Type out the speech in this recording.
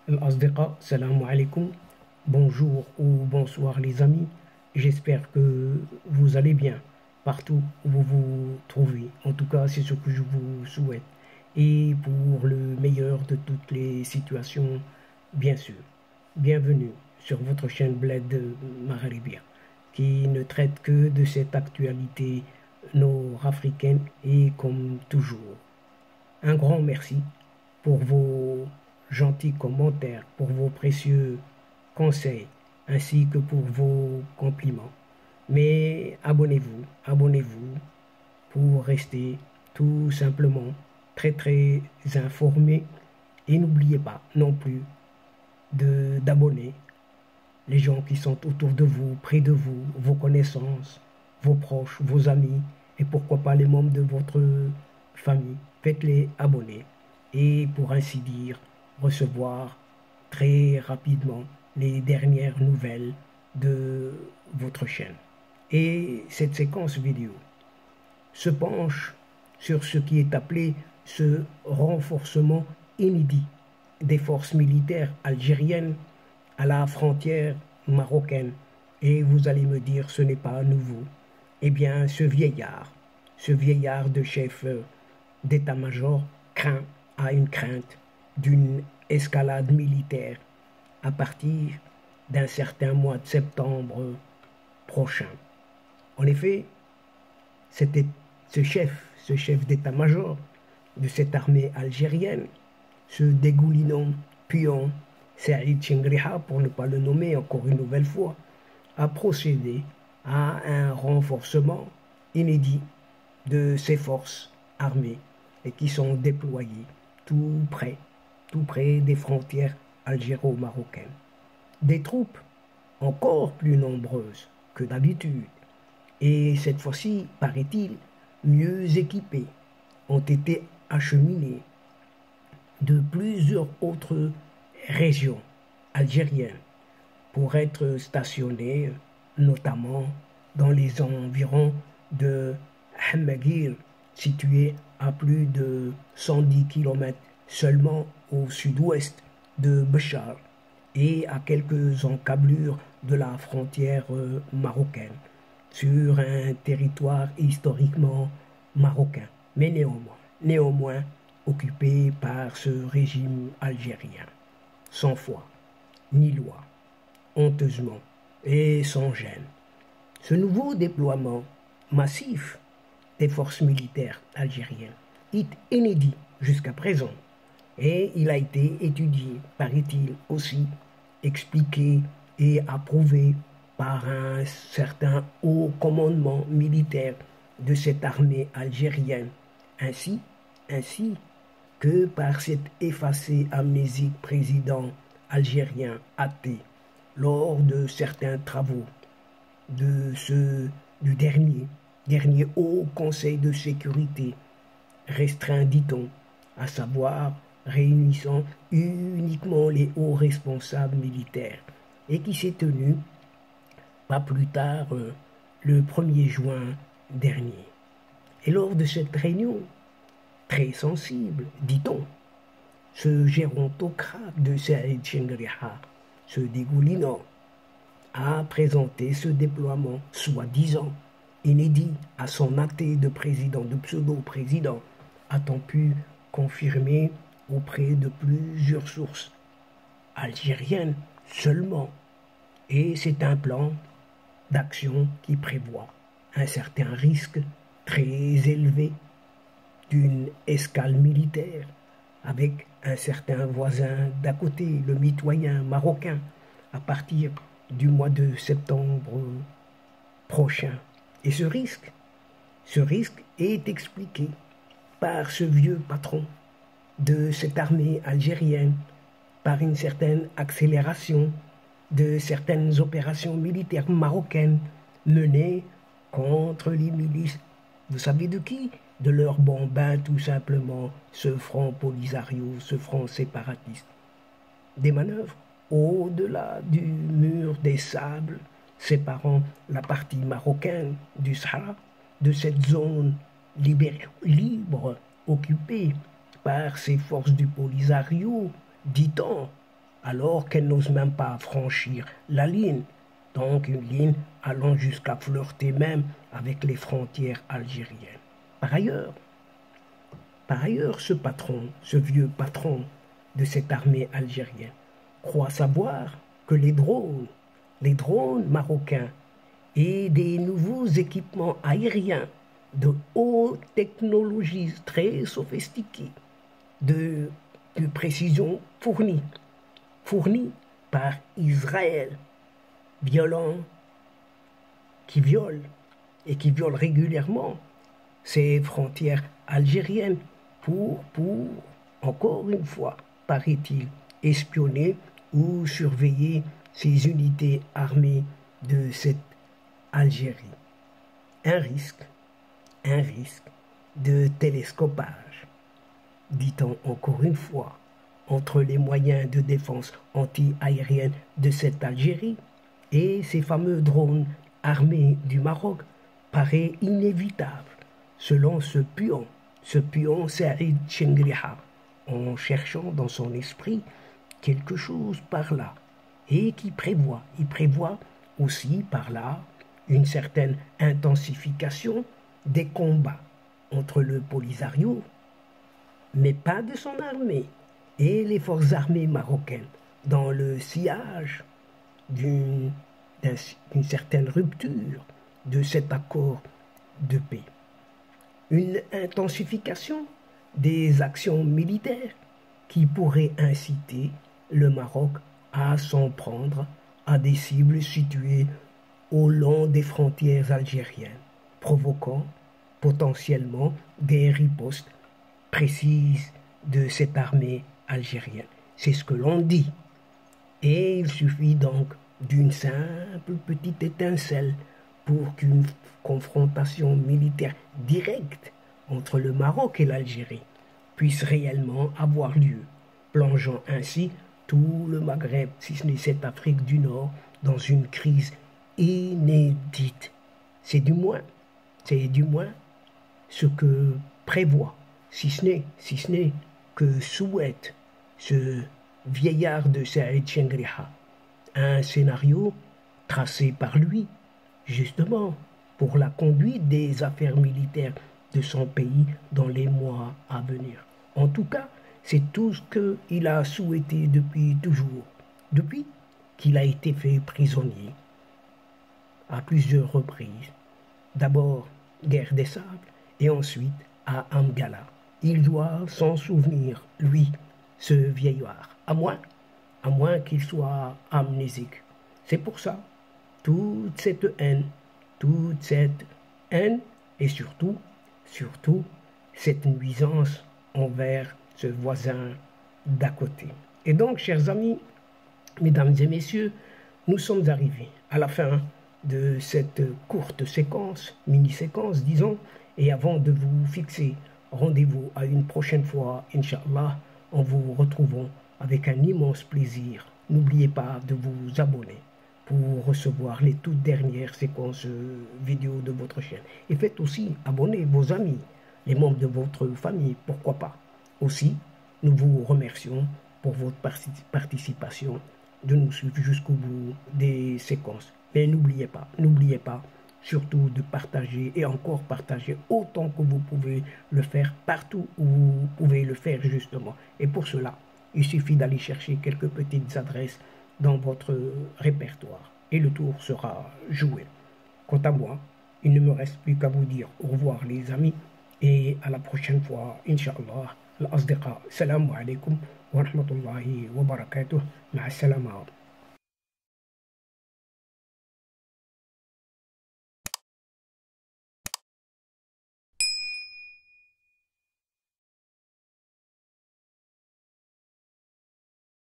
Al-Asdiqa, salam alaikum, bonjour ou bonsoir les amis, j'espère que vous allez bien partout où vous vous trouvez, en tout cas c'est ce que je vous souhaite, et pour le meilleur de toutes les situations, bien sûr. Bienvenue sur votre chaîne Bled Maghribia, qui ne traite que de cette actualité nord-africaine et comme toujours. Un grand merci pour vos gentils commentaires, pour vos précieux conseils, ainsi que pour vos compliments. Mais abonnez-vous pour rester tout simplement très informé. Et n'oubliez pas non plus d'abonner les gens qui sont autour de vous, près de vous, vos connaissances, vos proches, vos amis, et pourquoi pas les membres de votre famille. Faites-les abonner et pour ainsi dire, recevoir très rapidement les dernières nouvelles de votre chaîne. Et cette séquence vidéo se penche sur ce qui est appelé ce renforcement inédit des forces militaires algériennes à la frontière marocaine. Et vous allez me dire, ce n'est pas nouveau. Eh bien, ce vieillard de chef d'état-major a une crainte d'une escalade militaire à partir d'un certain mois de septembre prochain. En effet, c'était ce chef d'état-major de cette armée algérienne, ce dégoulinant pion Saïd Chengriha, pour ne pas le nommer encore une nouvelle fois, a procédé à un renforcement inédit de ses forces armées et qui sont déployées tout près des frontières algéro-marocaines. Des troupes encore plus nombreuses que d'habitude et cette fois-ci, paraît-il, mieux équipées, ont été acheminées de plusieurs autres régions algériennes pour être stationnées notamment dans les environs de Hammaguir, situé à plus de 110 km seulement au sud-ouest de Béchar et à quelques encablures de la frontière marocaine, sur un territoire historiquement marocain, mais néanmoins occupé par ce régime algérien, sans foi ni loi, honteusement et sans gêne. Ce nouveau déploiement massif des forces militaires algériennes est inédit jusqu'à présent et il a été étudié, paraît-il aussi, expliqué et approuvé par un certain haut commandement militaire de cette armée algérienne, ainsi que par cet effacé amnésique président algérien athée lors de certains travaux du dernier Haut Conseil de sécurité, restreint, dit-on, à savoir réunissant uniquement les hauts responsables militaires, et qui s'est tenu pas plus tard le 1er juin dernier. Et lors de cette réunion, très sensible, dit-on, ce gérontocrate de Saïd Chengriha, ce dégoulinant, a présenté ce déploiement soi-disant inédit à son athée de président, de pseudo-président, a-t-on pu confirmer auprès de plusieurs sources algériennes seulement. Et c'est un plan d'action qui prévoit un certain risque très élevé d'une escale militaire avec un certain voisin d'à côté, le mitoyen marocain, à partir du mois de septembre prochain. Et ce risque est expliqué par ce vieux patron de cette armée algérienne, par une certaine accélération de certaines opérations militaires marocaines menées contre les milices. Vous savez de qui? De leurs bambins, tout simplement, ce front Polisario, ce front séparatiste. Des manœuvres au-delà du mur des sables séparant la partie marocaine du Sahara de cette zone libre occupée par ces forces du Polisario, dit-on, alors qu'elle n'ose même pas franchir la ligne. Donc une ligne allant jusqu'à flirter même avec les frontières algériennes. Par ailleurs, ce patron, ce vieux patron de cette armée algérienne, croit savoir que les drones marocains et des nouveaux équipements aériens de haute technologie très sophistiqués, de précision fournis par Israël, qui viole régulièrement ces frontières algériennes pour encore une fois, paraît-il, espionner ou surveiller ces unités armées de cette Algérie. Un risque de télescopage, dit-on encore une fois, entre les moyens de défense anti-aérienne de cette Algérie et ces fameux drones armés du Maroc paraît inévitable, selon ce pion Saïd Chengriha, en cherchant dans son esprit quelque chose par là, et il prévoit aussi par là une certaine intensification des combats entre le Polisario, mais pas de son armée, et les forces armées marocaines, dans le sillage d'une certaine rupture de cet accord de paix. Une intensification des actions militaires qui pourrait inciter le Maroc à s'en prendre à des cibles situées au long des frontières algériennes, provoquant potentiellement des ripostes précises de cette armée algérienne. C'est ce que l'on dit. Et il suffit donc d'une simple petite étincelle pour qu'une confrontation militaire directe entre le Maroc et l'Algérie puisse réellement avoir lieu, plongeant ainsi tout le Maghreb, si ce n'est cette Afrique du Nord, dans une crise inédite. C'est du moins ce que prévoit, si ce n'est que souhaite ce vieillard de Saïd Chengriha, un scénario tracé par lui, justement, pour la conduite des affaires militaires de son pays dans les mois à venir. En tout cas, c'est tout ce qu'il a souhaité depuis toujours, depuis qu'il a été fait prisonnier à plusieurs reprises. D'abord, guerre des sables, et ensuite à Amgala. Il doit s'en souvenir, lui, ce vieillard, à moins qu'il soit amnésique. C'est pour ça, toute cette haine, et surtout, cette nuisance envers ce voisin d'à côté. Et donc, chers amis, mesdames et messieurs, nous sommes arrivés à la fin de cette courte séquence, mini-séquence, disons, et avant de vous fixer rendez-vous à une prochaine fois, Inch'Allah, en vous retrouvant avec un immense plaisir. N'oubliez pas de vous abonner pour recevoir les toutes dernières séquences vidéo de votre chaîne. Et faites aussi abonner vos amis, les membres de votre famille, pourquoi pas. Aussi, nous vous remercions pour votre participation, de nous suivre jusqu'au bout des séquences. Mais n'oubliez pas, surtout de partager et encore partager autant que vous pouvez le faire partout où vous pouvez le faire justement. Et pour cela, il suffit d'aller chercher quelques petites adresses dans votre répertoire et le tour sera joué. Quant à moi, il ne me reste plus qu'à vous dire au revoir les amis et à la prochaine fois, Inch'Allah. الأصدقاء السلام عليكم ورحمة الله وبركاته مع السلامة